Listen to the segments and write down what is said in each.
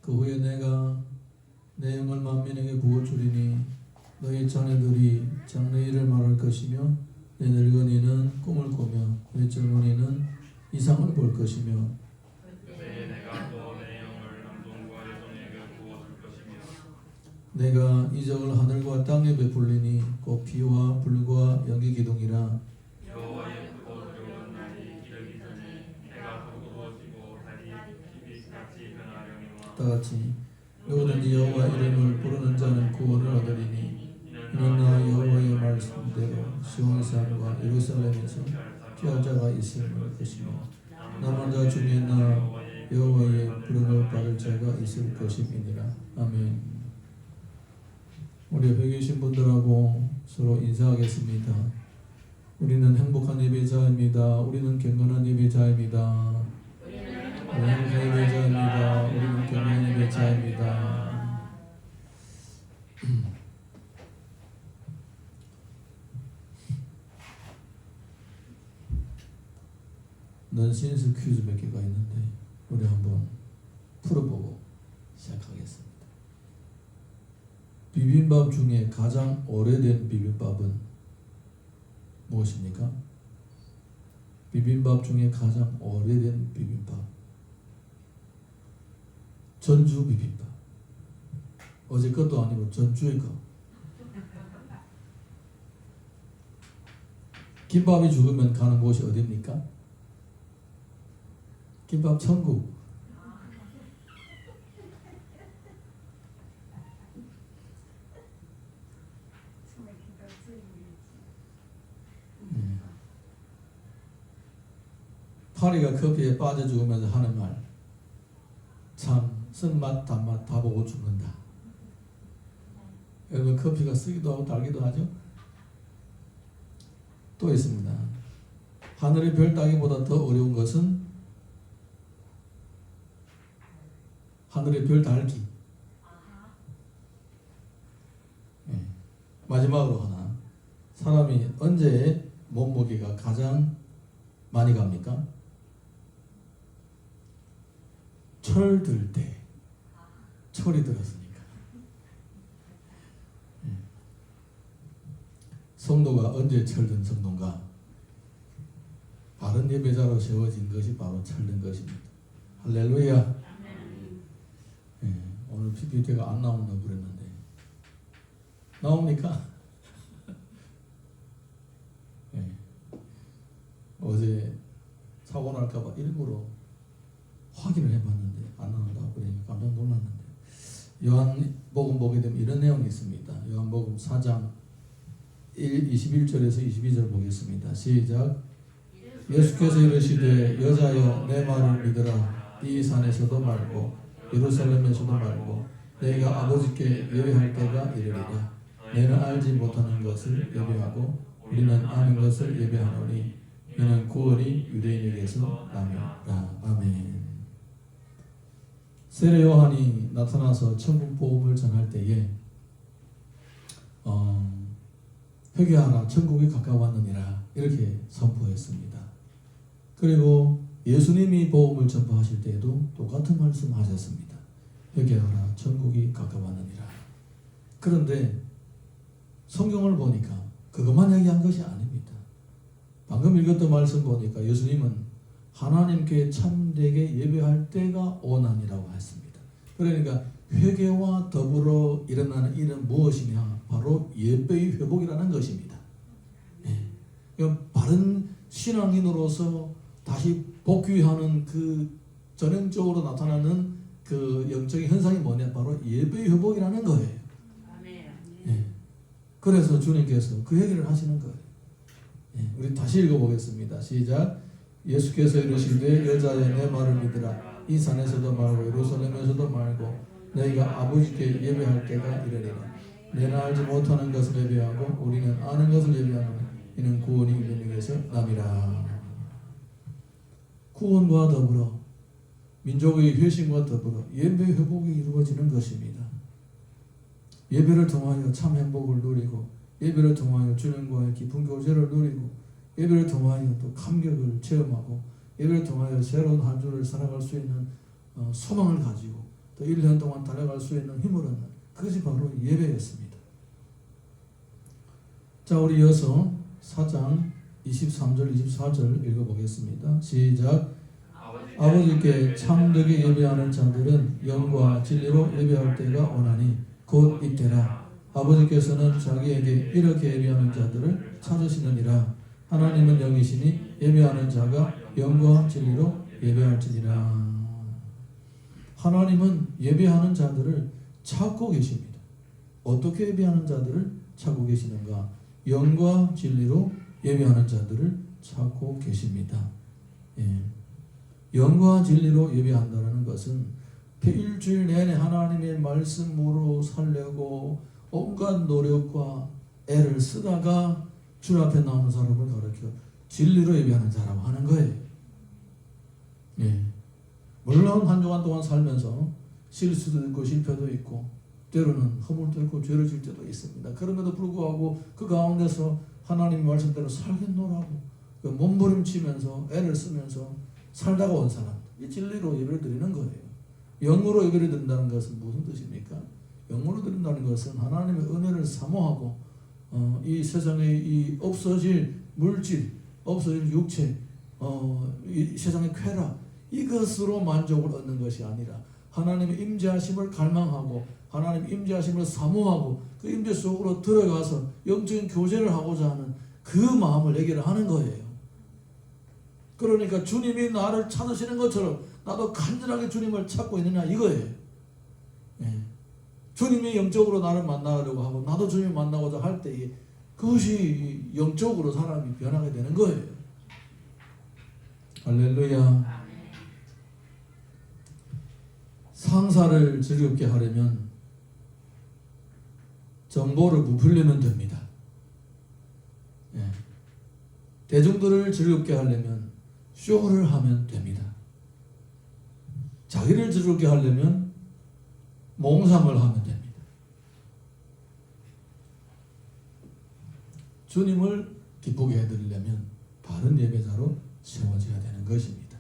그 후에 내가 내 영을 만민에게 부어주리니 너희 자녀들이 장래일을 말할 것이며 내 늙은이는 꿈을 꾸며 내 젊은이는 이상을 볼 것이며 그때 내가 또 내 영을 남종과 여종에게 부어줄 것이며 내가 이적을 하늘과 땅에 베풀리니 곧 비와 불과 연기 기둥이라 여호와의 크고 두려운 날이 이르기 전에 해가 붉어지고 달이 빛같이 변하려니와 다같이 누구든지 여호와 이름을 부르는 자는 구원을 얻으리니 이는 나 여호와의 말씀대로 시온 산과 예루살렘에서 피할 자가 있을 것이며 남은 자 중에 나 여호와의 부름을 받을 자가 있을 것임이니라. 아멘. 우리 옆에 계신 분들하고 서로 인사하겠습니다. 우리는 행복한 예배자입니다. 우리는 경건한 예배자입니다. 우리는 행복한 예배자입니다. 우리는 경건한 예배자입니다. 넌센스 퀴즈 몇 개가 있는데 우리 한번 풀어보고 시작하겠습니다. 비빔밥 중에 가장 오래된 비빔밥은 무엇입니까? 비빔밥 중에 가장 오래된 비빔밥. 전주 비빔밥. 어제 것도 아니고 전주의 것. 김밥이 죽으면 가는 곳이 어디입니까? 김밥 천국. 파리가 커피에 빠져 죽으면서 하는 말. 참 쓴맛 단맛 다 보고 죽는다. 여러분 커피가 쓰기도 하고 달기도 하죠. 또 있습니다. 하늘의 별 따기보다 더 어려운 것은 하늘의 별 달기. 네. 마지막으로 하나. 사람이 언제 몸무게가 가장 많이 갑니까? 철 들 때. 철이 들었으니까. 네. 성도가 언제 철든 성도인가? 바른 예배자로 세워진 것이 바로 철든 것입니다. 할렐루야. 네. 오늘 PPT가 안 나온다고 그랬는데 나옵니까? 네. 어제 사고 날까봐 일부러 확인을 해봤는데 안 나온다고 그러니까 깜짝 놀랐는데 요한복음 보게 되면 이런 내용이 있습니다. 요한복음 4장 21절에서 22절 보겠습니다. 시작. 예수께서 이르시되 여자여 내 말을 믿으라. 이 산에서도 말고 예루살렘에서도 말고 너희가 아버지께 예배할 때가 이르리라. 너희는 알지 못하는 것을 예배하고 우리는 아는 것을 예배하노니 이는 구원이 유대인에게서 남이라. 아멘. 세례 요한이 나타나서 천국 복음을 전할 때에 회개하라 천국이 가까웠느니라 이렇게 선포했습니다. 그리고 예수님이 복음을 전파하실 때에도 똑같은 말씀하셨습니다. 회개하라 천국이 가까웠느니라. 그런데 성경을 보니까 그것만 얘기한 것이 아닙니다. 방금 읽었던 말씀 보니까 예수님은 하나님께 참되게 예배할 때가 오나니라고 했습니다. 그러니까 회개와 더불어 일어나는 일은 무엇이냐? 바로 예배의 회복이라는 것입니다. 네. 바른 신앙인으로서 다시 복귀하는 그 전형적으로 나타나는 그 영적인 현상이 뭐냐? 바로 예배의 회복이라는 거예요. 네. 그래서 주님께서 그 얘기를 하시는 거예요. 네. 우리 다시 읽어보겠습니다. 시작. 예수께서 이르시되 여자여 내 말을 믿으라. 이 산에서도 말고 예루살렘에서도 말고 너희가 아버지께 예배할 때가 이르리라. 너희는 알지 못하는 것을 예배하고 우리는 아는 것을 예배하노니 이는 구원이 유대인에게서 남이라. 구원과 더불어 민족의 회심과 더불어 예배 회복이 이루어지는 것입니다. 예배를 통하여 참 행복을 누리고 예배를 통하여 주님과의 깊은 교제를 누리고 예배를 통하여 또 감격을 체험하고 예배를 통하여 새로운 한 주를 살아갈 수 있는 소망을 가지고 또 또 1년 동안 달려갈 수 있는 힘을 얻는 그것이 바로 예배였습니다. 자, 우리 이어서 4장 23절 24절 읽어보겠습니다. 시작. 아버지께 참되게 예배하는 자들은 영과 진리로 예배할 때가 오나니 곧 이때라. 아버지께서는 자기에게 이렇게 예배하는 자들을 찾으시느니라. 하나님은 영이시니 예배하는 자가 영과 진리로 예배할지니라. 하나님은 예배하는 자들을 찾고 계십니다. 어떻게 예배하는 자들을 찾고 계시는가? 영과 진리로 예배하는 자들을 찾고 계십니다. 예. 영과 진리로 예배한다는 것은 일주일 내내 하나님의 말씀으로 살려고 온갖 노력과 애를 쓰다가 주 앞에 나오는 사람을 가르쳐 진리로 예배하는 자라고 하는 거예요. 예. 물론 한 주간 동안 살면서 실수도 있고 실패도 있고 때로는 허물도 있고 죄를 질 때도 있습니다. 그럼에도 불구하고 그 가운데서 하나님의 말씀대로 살겠노라고 몸부림치면서 애를 쓰면서 살다가 온 사람, 이 진리로 예배를 드리는 거예요. 영으로 예배를 드린다는 것은 무슨 뜻입니까? 영으로 드린다는 것은 하나님의 은혜를 사모하고 이 세상에 이 없어질 물질, 없어질 육체, 이 세상의 쾌락 이것으로 만족을 얻는 것이 아니라 하나님의 임재하심을 갈망하고 하나님 임재하심을 사모하고 그 임재 속으로 들어가서 영적인 교제를 하고자 하는 그 마음을 얘기를 하는 거예요. 그러니까 주님이 나를 찾으시는 것처럼 나도 간절하게 주님을 찾고 있느냐 이거예요. 예. 주님이 영적으로 나를 만나려고 하고 나도 주님을 만나고자 할 때에 그것이 영적으로 사람이 변하게 되는 거예요. 할렐루야. 상사를 즐겁게 하려면 정보를 부풀리면 됩니다. 예. 대중들을 즐겁게 하려면 쇼를 하면 됩니다. 자기를 즐겁게 하려면 몽상을 하면 됩니다. 주님을 기쁘게 해드리려면 바른 예배자로 세워져야 되는 것입니다.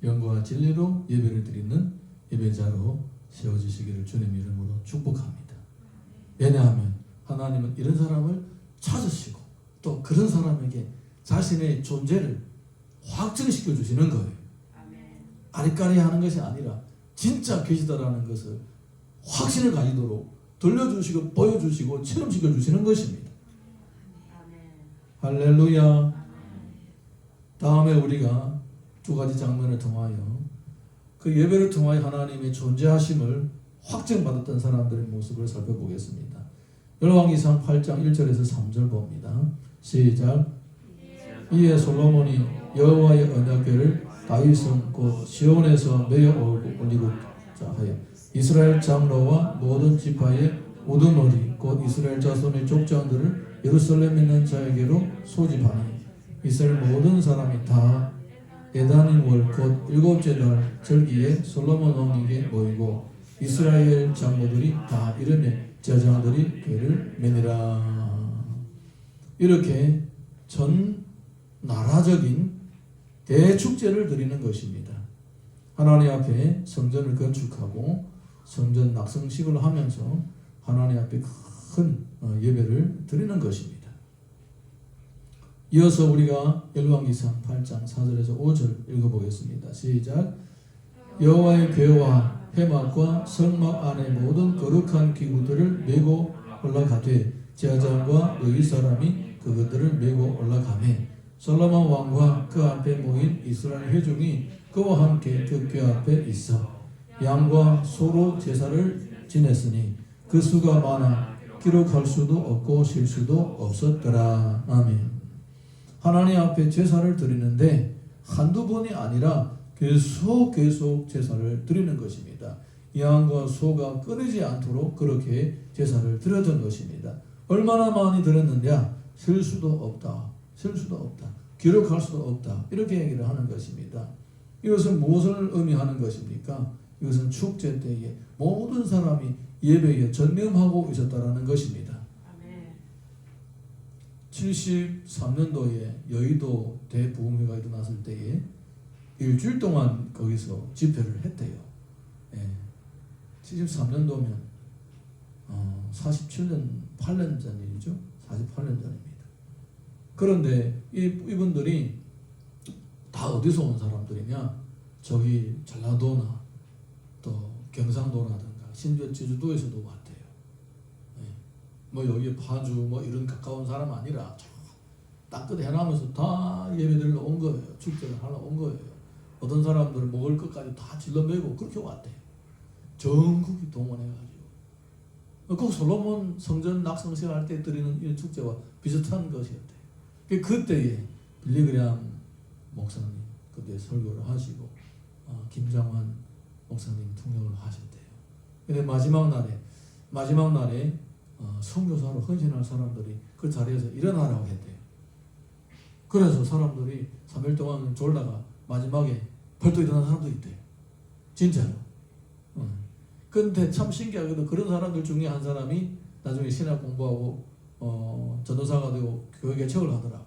영과 진리로 예배를 드리는 예배자로 세워지시기를 주님 이름으로 축복합니다. 왜냐하면 하나님은 이런 사람을 찾으시고 또 그런 사람에게 자신의 존재를 확증시켜 주시는 거예요. 아리까리 하는 것이 아니라 진짜 계시다라는 것을 확신을 가지도록 들려주시고 보여주시고 체험시켜 주시는 것입니다. 할렐루야. 다음에 우리가 두 가지 장면을 통하여 그 예배를 통하여 하나님의 존재하심을 확증받았던 사람들의 모습을 살펴보겠습니다. 열왕기상 8장 1절에서 3절 봅니다. 시작. 이에 솔로몬이 여호와의 언약궤를 다윗성 곧 시온에서 메어 올리고자 하여 이스라엘 장로와 모든 지파의 우두머리 곧 이스라엘 자손의 족장들을 예루살렘에 있는 자에게로 소집하니 이스라엘 모든 사람이 다 에다님 월 곧 일곱째 달 절기에 솔로몬 왕에게 모이고 이스라엘 장로들이 다 이름에 제사장들이 궤를 매니라. 이렇게 전 나라적인 대축제를 드리는 것입니다. 하나님 앞에 성전을 건축하고 성전 낙성식을 하면서 하나님 앞에 큰 예배를 드리는 것입니다. 이어서 우리가 열왕기상 8장 4절에서 5절 읽어보겠습니다. 시작. 여호와의 궤와 회막과 성막 안의 모든 거룩한 기구들을 메고 올라가되 제사장과 레위 사람이 그것들을 메고 올라가매 솔로몬 왕과 그 앞에 모인 이스라엘 회중이 그와 함께 그 궤 앞에 있어 양과 소로 제사를 지냈으니 그 수가 많아 기록할 수도 없고 실 수도 없었더라. 아멘. 하나님 앞에 제사를 드리는데 한두 번이 아니라 계속 제사를 드리는 것입니다. 양과 소가 끊이지 않도록 그렇게 제사를 드렸던 것입니다. 얼마나 많이 드렸느냐? 셀 수도 없다. 기록할 수도 없다. 이렇게 얘기를 하는 것입니다. 이것은 무엇을 의미하는 것입니까? 이것은 축제 때에 모든 사람이 예배에 전념하고 있었다라는 것입니다. 73년도에 여의도 대부흥회가 일어났을 때에 일주일 동안 거기서 집회를 했대요. 예. 73년도면 47년 8년 전 일이죠. 48년 전입니다. 그런데 이분들이 다 어디서 온 사람들이냐? 저기 전라도나 또 경상도라든가 심지어 제주도에서도 왔대요. 네. 뭐 여기 파주 뭐 이런 가까운 사람 아니라 땅끝 해나면서 다 예배드리러 온 거예요. 축제를 하러 온 거예요. 어떤 사람들은 먹을 것까지 다 질러매고 그렇게 왔대요. 전국이 동원해가지고 꼭 솔로몬 성전 낙성식 할 때 드리는 이 축제와 비슷한 것이었대요. 그때에 빌리그레암 목사님 그때 설교를 하시고 김장환 목사님 통역을 하셨대요. 근데 마지막 날에 선교사로 헌신할 사람들이 그 자리에서 일어나라고 했대요. 그래서 사람들이 3일 동안 졸다가 마지막에 벌떡 일어난 사람도 있대요. 진짜로. 근데 참 신기하게도 그런 사람들 중에 한 사람이 나중에 신학 공부하고 전도사가 되고 교회 개척을 하더라고.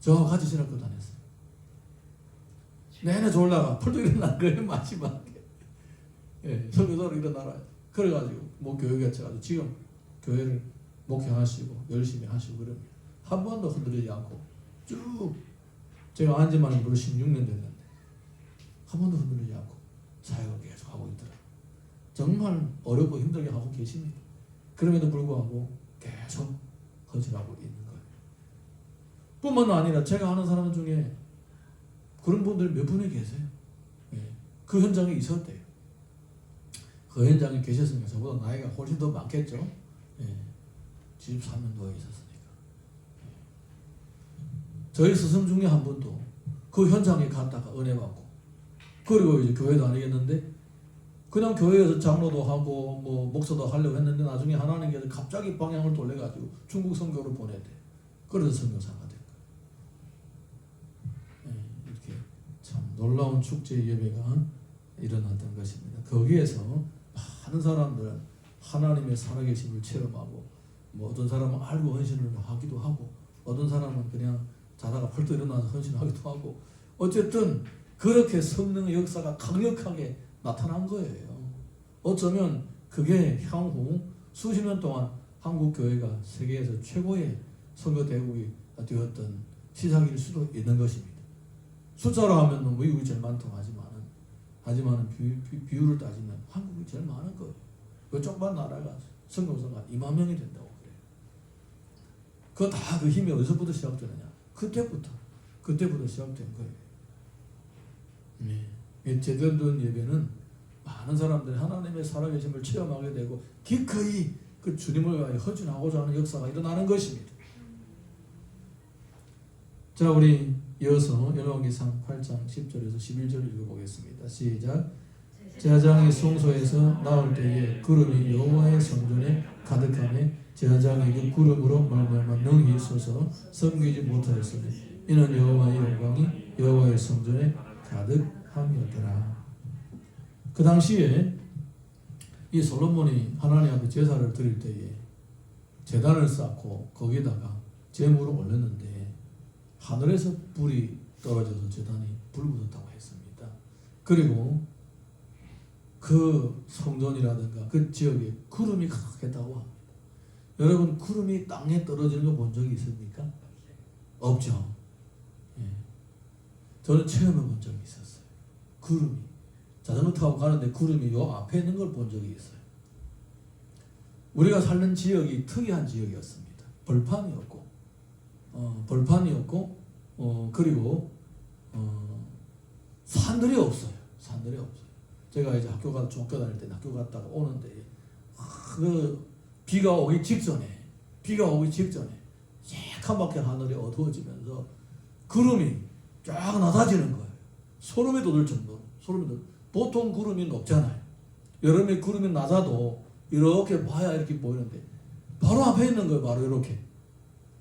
저하고 같이 신학교 다녔어요. 내내 졸다가 벌떡 일어난 거예요. 마지막에. 예, 설교사로 일어나라. 그래가지고 뭐 교회 개척하고 지금 교회를 목회하시고 열심히 하시고 그럽니다. 한 번도 흔들리지 않고 쭉 제가 안지 만은 벌써 16년 됐는데 한 번도 흔들리지 않고 사역을 계속 하고 있더라고요. 정말 어렵고 힘들게 하고 계십니다. 그럼에도 불구하고 계속 헌신하고 있는 거예요. 뿐만 아니라 제가 아는 사람 중에 그런 분들 몇 분이 계세요. 예. 그 현장에 있었대요. 그 현장에 계셨으면 저보다 나이가 훨씬 더 많겠죠. 예. 73년도에 있었으니까. 예. 저희 스승 중에 한 분도 그 현장에 갔다가 은혜 받고 그리고 이제 교회 다니겠는데 그냥 교회에서 장로도 하고 뭐 목사도 하려고 했는데 나중에 하나님께서 갑자기 방향을 돌려가지고 중국 선교로 보내대. 그래서 선교사가 된 거예요. 예, 이렇게 참 놀라운 축제 예배가 일어났던 것입니다. 거기에서 많은 사람들은 하나님의 살아계심을 체험하고 뭐 어떤 사람은 알고 헌신을 하기도 하고 어떤 사람은 그냥 자다가 벌떡 일어나서 헌신하기도 하고 어쨌든 그렇게 성령의 역사가 강력하게 나타난 거예요. 어쩌면 그게 향후 수십 년 동안 한국 교회가 세계에서 최고의 선교 대국이 되었던 시작일 수도 있는 것입니다. 숫자로 하면 미국이 제일 많다고 하지만은 비율을 따지면 한국이 제일 많은 거예요. 그 조그만 나라가 선교사가 2만 명이 된다고 그래요. 그거 다 그 힘이 어디서부터 시작되느냐? 그때부터 시작된 거예요. 네. 제대로 된 예배는 많은 사람들이 하나님의 살아계심을 체험하게 되고 기꺼이 그 주님을 위하여 헌신하고자 하는 역사가 일어나는 것입니다. 자, 우리 이어서 열왕기상 8장 10절에서 11절 읽어보겠습니다. 시작. 제사장이 성소에서 나올 때에 구름이 여호와의 성전에 가득하매 제사장이 그 구름으로 말미암아 능히 서서 섬기지 못하였으니 이는 여호와의 영광이 여호와의 성전에 가득함이었더라. 그 당시에 이 솔로몬이 하나님 앞에 제사를 드릴 때에 제단을 쌓고 거기다가 제물을 올렸는데 하늘에서 불이 떨어져서 제단이 불붙었다고 했습니다. 그리고 그 성전이라든가 그 지역에 구름이 가득했다고 합니다. 여러분 구름이 땅에 떨어지는 거 본 적이 있습니까? 없죠. 예. 저는 체험해 본 적이 있었어요. 구름이 자전거 타고 가는데 구름이 요 앞에 있는 걸 본 적이 있어요. 우리가 사는 지역이 특이한 지역이었습니다. 벌판이었고 그리고 산들이 없어요. 제가 이제 중학교 다닐 때 학교 갔다가 오는데 그 비가 오기 직전에 새카맣게 하늘이 어두워지면서 구름이 쫙 낮아지는 거예요. 소름이 돋을 정도로. 보통 구름이 높잖아요. 여름에 구름이 낮아도 이렇게 봐야 이렇게 보이는데 바로 앞에 있는 거예요. 바로 이렇게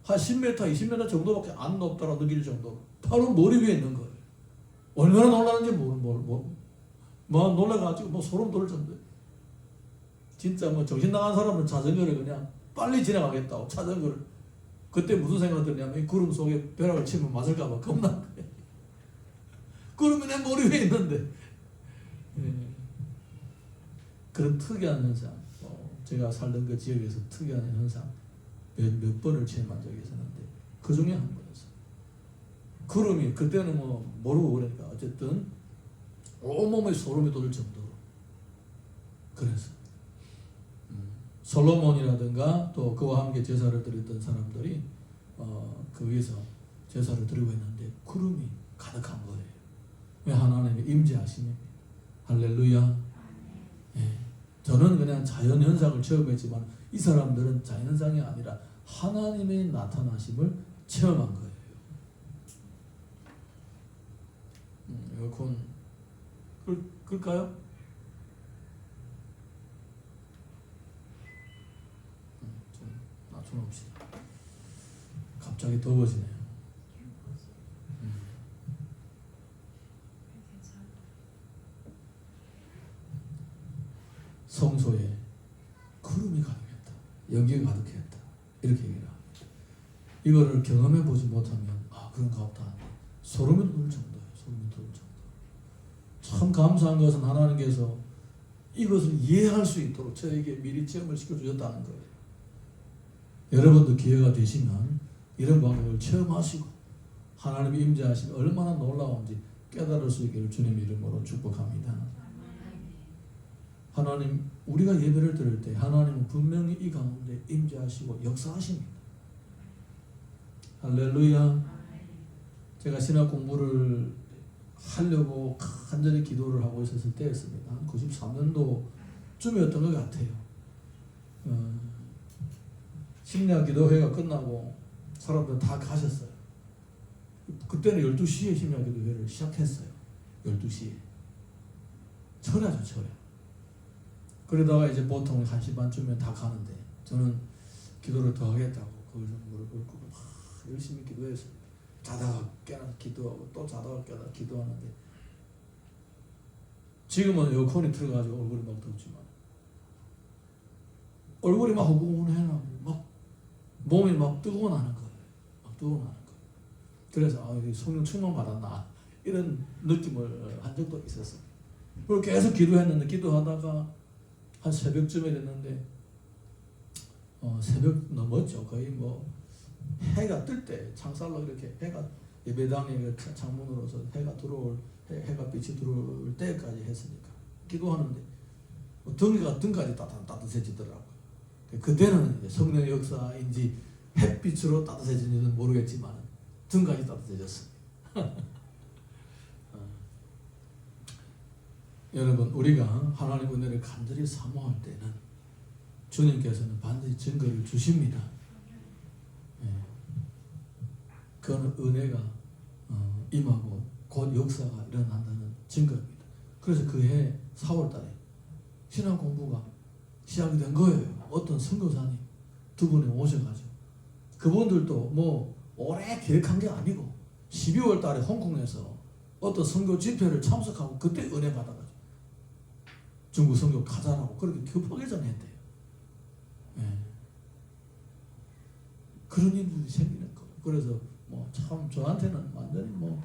한 10m, 20m 정도밖에 안 높다고 느낄 정도로 바로 머리 위에 있는 거예요. 얼마나 놀라는지 놀라가지고 소름 돋을 정도예요. 진짜 정신 나간 사람은 자전거를 그냥 빨리 지나가겠다고 자전거를 그때 무슨 생각 들냐면 이 구름 속에 벼락을 치면 맞을까봐 겁난 거예요. 구름이 내 머리 위에 있는데 그런 특이한 현상, 제가 살던 그 지역에서 특이한 현상 몇 번을 체험한 적이 있었는데 그 중에 한 번이었어요. 구름이 그때는 뭐 모르고 그러니까 어쨌든 온몸에 소름이 돋을 정도로 그래서 솔로몬이라든가 또 그와 함께 제사를 드렸던 사람들이 그 위에서 제사를 드리고 있는데 구름이 가득한 거예요. 왜? 하나님의 임재하심입니다. 할렐루야. 예. 저는 그냥 자연현상을 체험했지만 이 사람들은 자연현상이 아니라 하나님의 나타나심을 체험한 거예요. 에어컨 끌까요? 좀 낮춰놓읍시다. 갑자기 더워지네요. 성소에 구름이 가득했다. 연기가 가득했다. 이렇게 얘기를 합니다. 이거를 경험해 보지 못하면 그런가 보다. 소름이 돋을 정도예요. 소름이 돋을 정도. 참 감사한 것은 하나님께서 이것을 이해할 수 있도록 저에게 미리 체험을 시켜주셨다는 거예요. 여러분도 기회가 되시면 이런 방법을 체험하시고 하나님의 임재하심이 얼마나 놀라운지 깨달을 수 있기를 주님 이름으로 축복합니다. 하나님, 우리가 예배를 드릴 때 하나님은 분명히 이 가운데 임재하시고 역사하십니다. 할렐루야. 제가 신학 공부를 하려고 간절히 기도를 하고 있었을 때였습니다. 한 93년도쯤이었던 것 같아요. 심야 기도회가 끝나고 사람들 다 가셨어요. 그때는 12시에 심야 기도회를 시작했어요. 12시에. 철야죠, 철야. 그러다가 이제 보통 1시 반쯤이면 다 가는데 저는 기도를 더 하겠다고 그걸 좀 무릎 꿇고 열심히 기도했습니다. 자다가 깨나 기도하고 또 자다가 깨나 기도하는데 지금은 에어컨이 틀어가지고 얼굴이 막 덥지만 얼굴이 막 후끈해나 막 몸이 막 뜨거워나는 거예요. 막 뜨거워나는 거예요. 그래서 성령 충만 받았나 이런 느낌을 한 적도 있었어요. 그리고 계속 기도했는데 기도하다가 한 새벽쯤에 됐는데 새벽 넘었죠. 거의 뭐 해가 뜰 때 창살로 이렇게 해가 예배당의 창문으로서 해가 들어올 해가 빛이 들어올 때까지 했으니까 기도하는데 등까지 따뜻해지더라고요. 그때는 이제 성령의 역사인지 햇빛으로 따뜻해지는지는 모르겠지만 등까지 따뜻해졌습니다. 여러분, 우리가 하나님 은혜를 간절히 사모할 때는 주님께서는 반드시 증거를 주십니다. 그거는 은혜가 임하고 곧 역사가 일어난다는 증거입니다. 그래서 그해 4월 달에 신앙 공부가 시작이 된 거예요. 어떤 선교사님 두 분이 오셔가지고 그분들도 뭐 오래 계획한 게 아니고 12월 달에 홍콩에서 어떤 선교 집회를 참석하고 그때 은혜 받아가지고 중국 선교 가자라고 그렇게 급하게 전했대요. 그런 일들이 생기는 거예요. 그래서 뭐 참 저한테는 완전히 뭐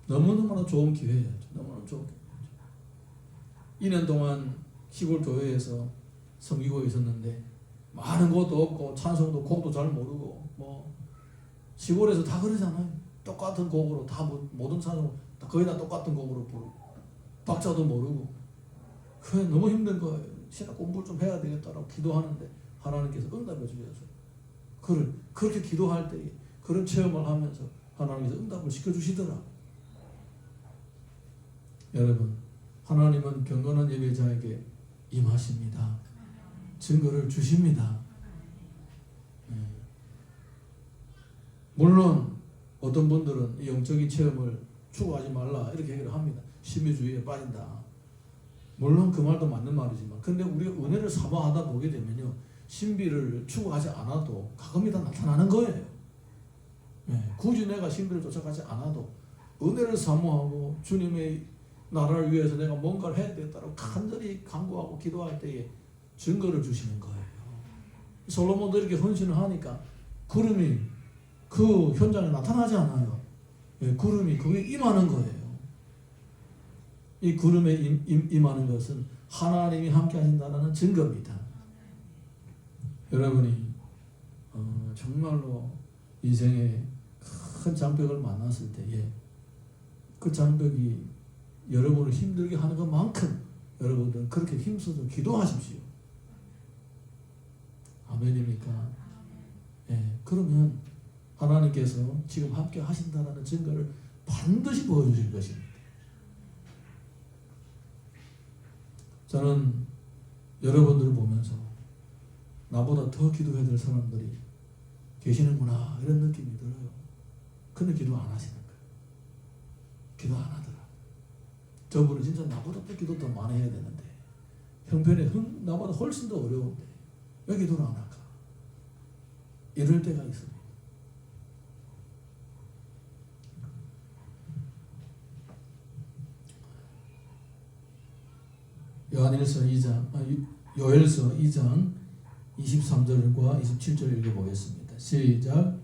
너무너무나 좋은 기회예요. 너무나 좋은 기회죠. 2년 동안 시골 교회에서 섬기고 있었는데 많은 것도 없고 찬송도 곡도 잘 모르고 뭐 시골에서 다 그러잖아요. 똑같은 곡으로 다 모든 찬송 거의 다 똑같은 곡으로 부르고 박자도 모르고 그게 너무 힘든 거예요. 신학 공부를 좀 해야 되겠다라고 기도하는데 하나님께서 응답해 주셔서 그렇게 기도할 때 그런 체험을 하면서 하나님께서 응답을 시켜주시더라고요. 여러분, 하나님은 경건한 예배자에게 임하십니다. 증거를 주십니다. 물론 어떤 분들은 이 영적인 체험을 추구하지 말라 이렇게 얘기를 합니다. 심의주의에 빠진다. 물론 그 말도 맞는 말이지만 근데 우리가 은혜를 사모하다 보게 되면요 신비를 추구하지 않아도 가끔이 다 나타나는 거예요. 굳이 내가 신비를 쫓아가지 않아도 은혜를 사모하고 주님의 나라를 위해서 내가 뭔가를 해야 되겠다고 간절히 간구하고 기도할 때에 증거를 주시는 거예요. 솔로몬도 이렇게 헌신을 하니까 구름이 그 현장에 나타나지 않아요. 구름이 그게 임하는 거예요. 이 구름에 임하는 것은 하나님이 함께 하신다는 증거입니다. 여러분이 정말로 인생에 큰 장벽을 만났을 때에 그 장벽이 여러분을 힘들게 하는 것만큼 여러분들은 그렇게 힘써서 기도하십시오. 아멘입니까? 예, 그러면 하나님께서 지금 함께 하신다는 증거를 반드시 보여주실 것입니다. 저는 여러분들을 보면서 나보다 더 기도해야 될 사람들이 계시는구나 이런 느낌이 들어요. 근데 기도 안 하시는 거예요. 기도 안 하더라. 저분은 진짜 나보다 더 기도 더 많이 해야 되는데 형편에 나보다 훨씬 더 어려운데 왜 기도를 안 할까? 이럴 때가 있습니다. 요엘서 2장 23절과 27절 읽어보겠습니다. 시작.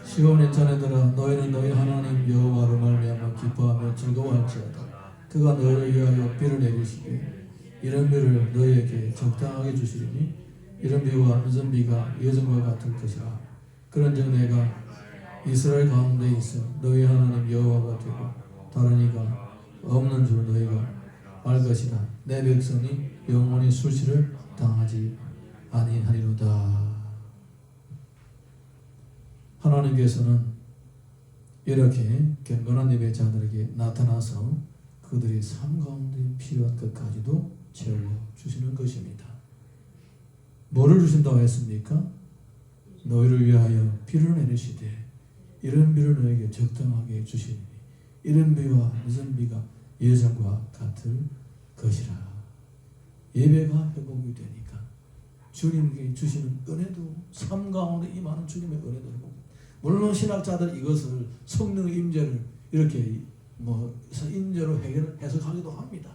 시온의 자네들아 너희는 너희 하나님 여호와로 말미암아 기뻐하며 즐거워할지어다. 그가 너희를 위하여 비를 내리시되 이런 비를 너희에게 적당하게 주시리니 이런 비와 늦은 비가 예전과 같을 것이라. 그런즉 내가 이스라엘 가운데 있어 너희 하나님 여호와가 되고 다른 이가 없는 줄 너희가 알 것이다. 내 백성이 영원히 수치를 당하지 아니하리로다. 하나님께서는 이렇게 경건한 예배 자들에게 나타나서 그들의 삶 가운데 필요한 것까지도 채워주시는 것입니다. 뭐를 주신다고 했습니까? 너희를 위하여 비를 내리시되 이런 비를 너에게 적당하게 주시니 이런 비와 늦은 비가 예전과 같을 것이라. 예배가 회복이 되니까 주님께 주시는 은혜도 삶 가운데 임하는 주님의 은혜도 회복. 물론 신학자들 이것을 성령의 임재를 이렇게 임재로 해석하기도 합니다.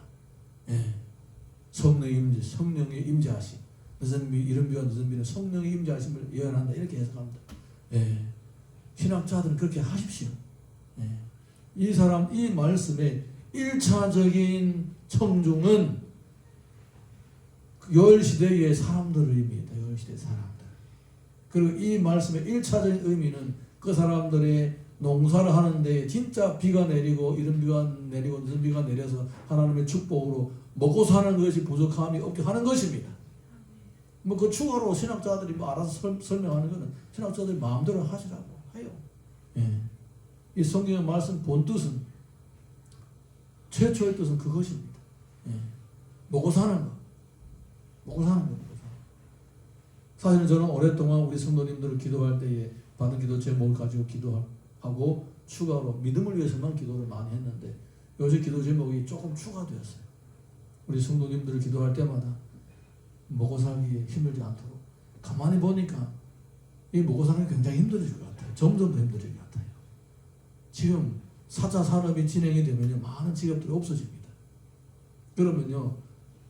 예. 성령의 임재, 성령의 임재하심. 늦은 비, 이른 비와 늦은 비는 성령의 임재하심을 예언한다 이렇게 해석합니다. 예. 신학자들은 그렇게 하십시오. 예. 이 말씀의 1차적인 청중은 요엘시대의 사람들입니다. 요엘시대 사람들. 그리고 이 말씀의 1차적인 의미는 그 사람들의 농사를 하는데 진짜 비가 내리고 이른 비가 내리고 늦은 비가 내려서 하나님의 축복으로 먹고 사는 것이 부족함이 없게 하는 것입니다. 그 추가로 신학자들이 알아서 설명하는 것은 신학자들이 마음대로 하시라고 해요. 예. 이 성경의 말씀 본 뜻은 최초의 뜻은 그것입니다. 예. 먹고 사는 것. 먹고 사는 것. 사실 저는 오랫동안 우리 성도님들을 기도할 때에 받은 기도 제목을 가지고 기도하고 추가로 믿음을 위해서만 기도를 많이 했는데 요새 기도 제목이 조금 추가되었어요. 우리 성도님들을 기도할 때마다 먹고 살기에 힘들지 않도록 가만히 보니까 이 먹고 사는 게 굉장히 힘들어질 것 같아요. 점점 더 힘들어질 것 같아요. 지금 4차 산업이 진행이 되면요 많은 직업들이 없어집니다. 그러면요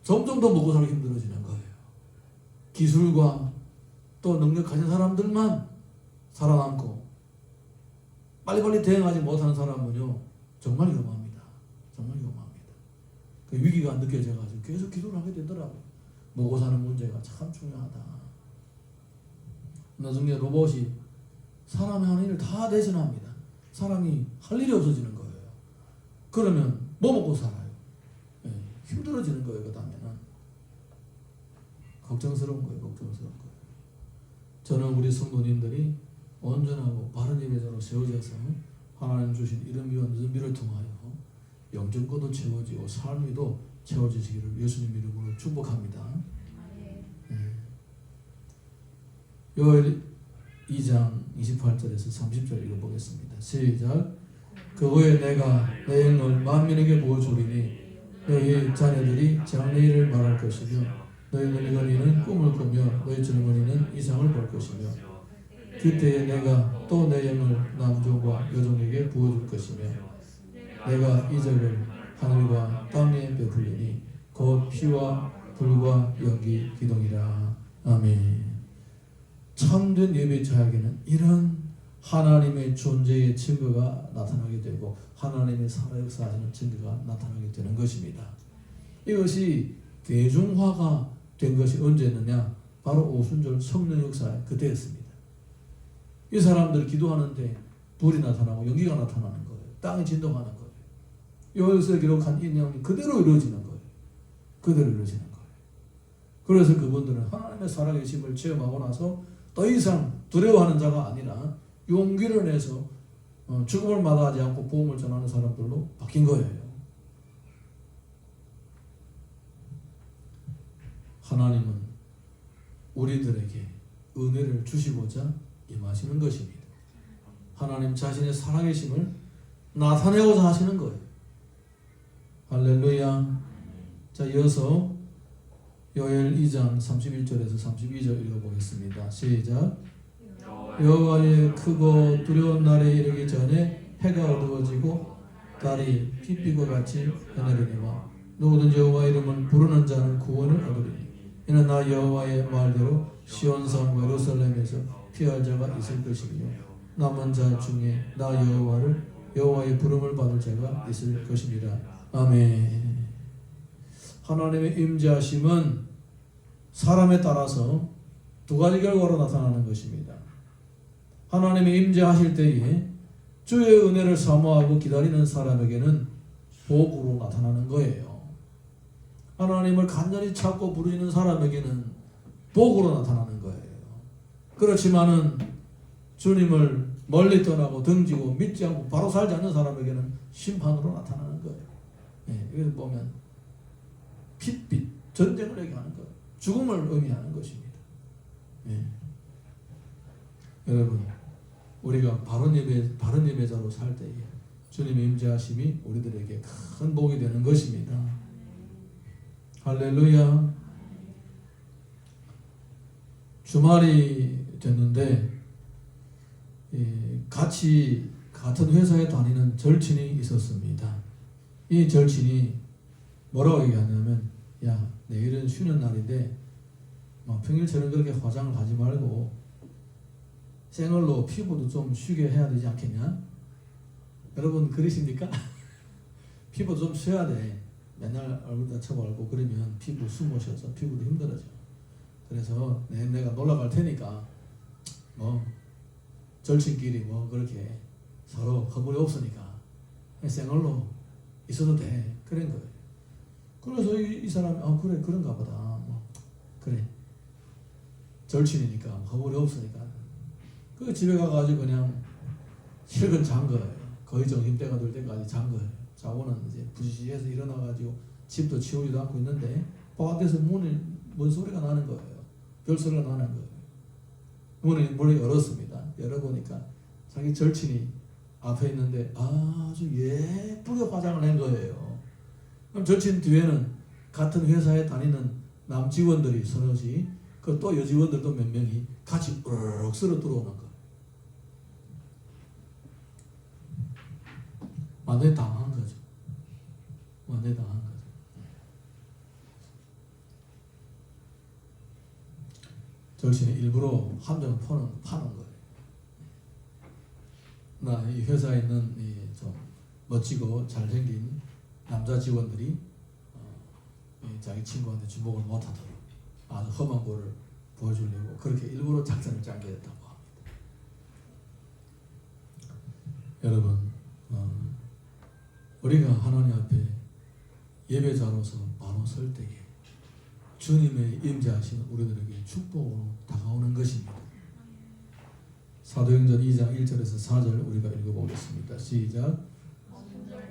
점점 더 먹고 살기 힘들어지는 거예요. 기술과 또 능력 가진 사람들만 살아남고 빨리빨리 대응하지 못하는 사람은요 정말 위험합니다. 정말 위험합니다. 그 위기가 느껴져가지고 계속 기도를 하게 되더라고요. 먹고 사는 문제가 참 중요하다. 나중에 로봇이 사람이 하는 일을 다 대신합니다. 사람이 할 일이 없어지는 거예요. 그러면 뭐 먹고 살아요? 예, 힘들어지는 거예요. 그 다음에는 걱정스러운 거예요. 걱정스러운 거예요. 저는 우리 성도님들이 온전하고 바른 예배자로 세워져서 하나님 주신 이른 비와 늦은 비를 통하여 영적과도 채워지고 삶이도 채워지시기를 예수님 이름으로 축복합니다. 요엘 2장 28절에서 30절 읽어보겠습니다. 시작. 그 후에 내가 내 영을 만민에게 보여주리니 너희 자녀들이 장래일을 말할 것이며 너희 늙은이는 꿈을 꾸며 너희 젊은이는 이상을 볼 것이며 그때에 내가 또 내 영을 남종과 여종에게 부어줄 것이며 내가 이적을 하늘과 땅에 베풀리니 곧 피와 불과 연기 기동이라. 아멘. 참된 예배자에게는 이런 하나님의 존재의 증거가 나타나게 되고 하나님의 살아 역사하시는 증거가 나타나게 되는 것입니다. 이것이 대중화가 된 것이 언제였느냐? 바로 오순절 성령 역사에 그때였습니다. 이 사람들 기도하는데 불이 나타나고 연기가 나타나는 거예요. 땅이 진동하는 거예요. 여기서 기록한 이 내용이 그대로 이루어지는 거예요. 그대로 이루어지는 거예요. 그래서 그분들은 하나님의 살아계심을 체험하고 나서 더 이상 두려워하는 자가 아니라 용기를 내서 죽음을 마다하지 않고 복음을 전하는 사람들로 바뀐 거예요. 하나님은 우리들에게 은혜를 주시고자 임하시는 것입니다. 하나님 자신의 살아계심을 나타내고자 하시는 거예요. 할렐루야. 자, 이어서 요엘 2장 31절에서 32절 읽어보겠습니다. 시작. 여호와의 크고 두려운 날에 이르기 전에 해가 어두워지고 달이 핏빛과 같이 해내리니와 누구든지 여호와 이름을 부르는 자는 구원을 얻으리니 이는 나 여호와의 말대로 시온성 예루살렘에서 피할 자가 있을 것이며 남은 자 중에 나 여호와의 부름을 받을 자가 있을 것이니라. 아멘. 하나님의 임재하심은 사람에 따라서 두 가지 결과로 나타나는 것입니다. 하나님이 임재하실 때에 주의 은혜를 사모하고 기다리는 사람에게는 복으로 나타나는 거예요. 하나님을 간절히 찾고 부르짖는 사람에게는 복으로 나타나는 거예요. 그렇지만은 주님을 멀리 떠나고 등지고 믿지 않고 바로 살지 않는 사람에게는 심판으로 나타나는 거예요. 여기서 보면 핏빛, 전쟁을 얘기하는 거예요. 죽음을 의미하는 것입니다. 여러분, 우리가 바른 예배자로 살 때에 주님의 임재하심이 우리들에게 큰 복이 되는 것입니다. 할렐루야. 주말이 됐는데 같은 회사에 다니는 절친이 있었습니다. 이 절친이 뭐라고 얘기하냐면, 야, 내일은 쉬는 날인데 평일처럼 그렇게 화장을 하지 말고 생얼로 피부도 좀 쉬게 해야 되지 않겠냐? 여러분 그러십니까? 피부도 좀 쉬어야 돼. 맨날 얼굴 다쳐버리고 그러면 피부 숨 못 쉬어서 피부도 힘들어져. 그래서 내가 놀러 갈 테니까 절친끼리 그렇게 서로 허물이 없으니까 생얼로 있어도 돼. 그런 거예요. 그래서 이 사람이 그래 그런가 보다. 그래 절친이니까 허물이 없으니까 그 집에 가가지고 그냥 실컷 잔 거예요. 거의 정신때가 들 때까지 잔 거예요. 자고는 이제 부지시해서 일어나가지고 집도 치우지도 않고 있는데 바깥에서 뭔 소리가 나는 거예요. 별 소리가 나는 거예요. 문을 열었습니다. 열어보니까 자기 절친이 앞에 있는데 아주 예쁘게 화장을 한 거예요. 그럼 절친 뒤에는 같은 회사에 다니는 남 직원들이 서너지, 그 또 여직원들도 몇 명이 같이 으르륵 쓸어 들어오는 거예요. 완전히 당한 거죠. 완전히 당한 거죠. 절친이 일부러 함정을 파는 거예요. 나 이 회사에 있는 좀 멋지고 잘생긴 남자 직원들이 자기 친구한테 주목을 못하도록 아주 험한 거를 보여주려고 그렇게 일부러 작전을 짜게 됐다고 합니다. 여러분, 우리가 하나님 앞에 예배자로서 바로 설 때에 주님의 임재하시는 우리들에게 축복으로 다가오는 것입니다. 사도행전 2장 1절에서 4절 우리가 읽어보겠습니다. 시작.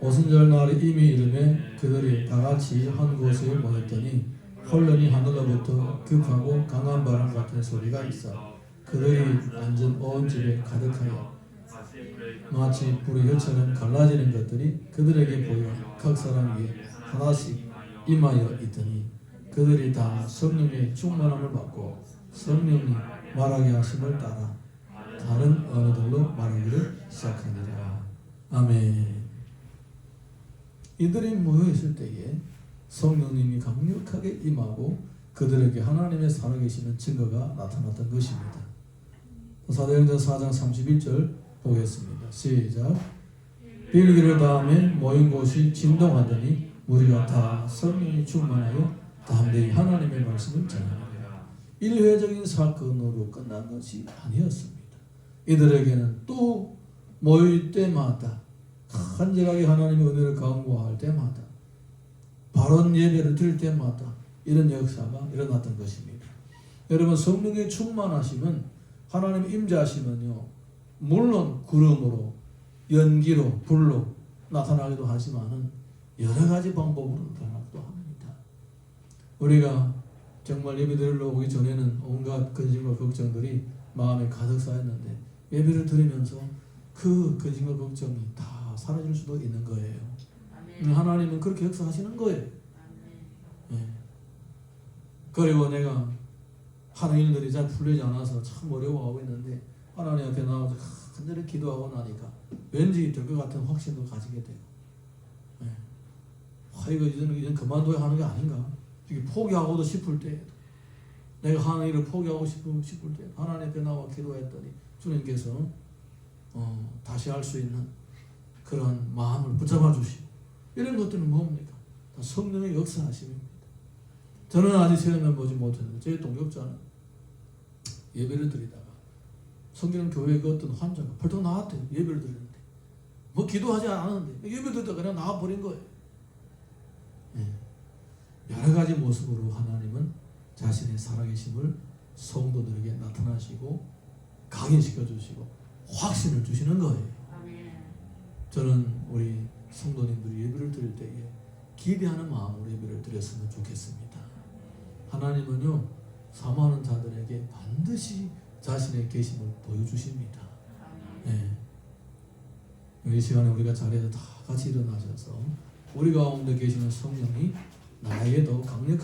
오순절 날에 이미 이름에 그들이 다같이 한 곳에 모였더니 헐렁이 하늘로부터 급하고 강한 바람 같은 소리가 있어 그들이 앉은 온 집에 가득하여 마치 불의 혀처럼 갈라지는 것들이 그들에게 보여 각 사람 위에 하나씩 임하여 있더니 그들이 다 성령의 충만함을 받고 성령이 말하게 하심을 따라 다른 언어들로 말하기를 시작하니라. 아멘. 이들이 모여있을 때에 성령님이 강력하게 임하고 그들에게 하나님의 살아계시는 증거가 나타났던 것입니다. 사도행전 4장 31절 보겠습니다. 시작. 빌기를 다음에 모인 곳이 진동하더니 무리가 다 성령이 충만하여 담대히 하나님의 말씀을 전하니라. 일회적인 사건으로 끝난 것이 아니었습니다. 이들에게는 또 모일 때마다 간절하게 하나님의 은혜를 간구할 때마다 바른 예배를 드릴 때마다 이런 역사가 일어났던 것입니다. 여러분, 성령의 충만하시면 하나님의 임재하시면요, 물론 구름으로 연기로 불로 나타나기도 하지만은 여러 가지 방법으로 나타나기도 합니다. 우리가 정말 예배 드리러 오기 전에는 온갖 근심과 걱정들이 마음에 가득 쌓였는데 예배를 드리면서 그 근심과 걱정이 다 사라질 수도 있는 거예요. 하나님은 그렇게 역사하시는 거예요. 예. 그리고 내가 하는 일들이 잘 풀리지 않아서 참 어려워하고 있는데 하나님 앞에 나와서 간절히 기도하고 나니까 왠지 될 것 같은 확신도 가지게 되고, 예. 이거 이제는 그만둬야 하는 게 아닌가, 이게 포기하고도 싶을 때, 내가 하는 일을 포기하고 싶을 때 하나님 앞에 나와 기도했더니 주님께서 다시 할 수 있는 그런 마음을 붙잡아 주시고, 이런 것들은 뭡니까? 다 성령의 역사하심입니다. 저는 아직 체험해 보지 못했는데 제 동역자는 예배를 드리다가 성경 교회의 그 어떤 환자가 벌떡 나왔대요. 예배를 드리는데 뭐 기도하지 않았는데 예배 드리다가 그냥 나와버린 거예요. 예. 여러 가지 모습으로 하나님은 자신의 살아계심을 성도들에게 나타나시고 각인시켜 주시고 확신을 주시는 거예요. 저는 우리 성도님들이 예배를 드릴 때에 기대하는 마음으로 예배를 드렸으면 좋겠습니다. 하나님은요, 사모하는 자들에게 반드시 자신의 계심을 보여주십니다. 네. 이 시간에 우리가 자리에서 다 같이 일어나셔서 우리 가운데 계시는 성령이 나에게 더 강력한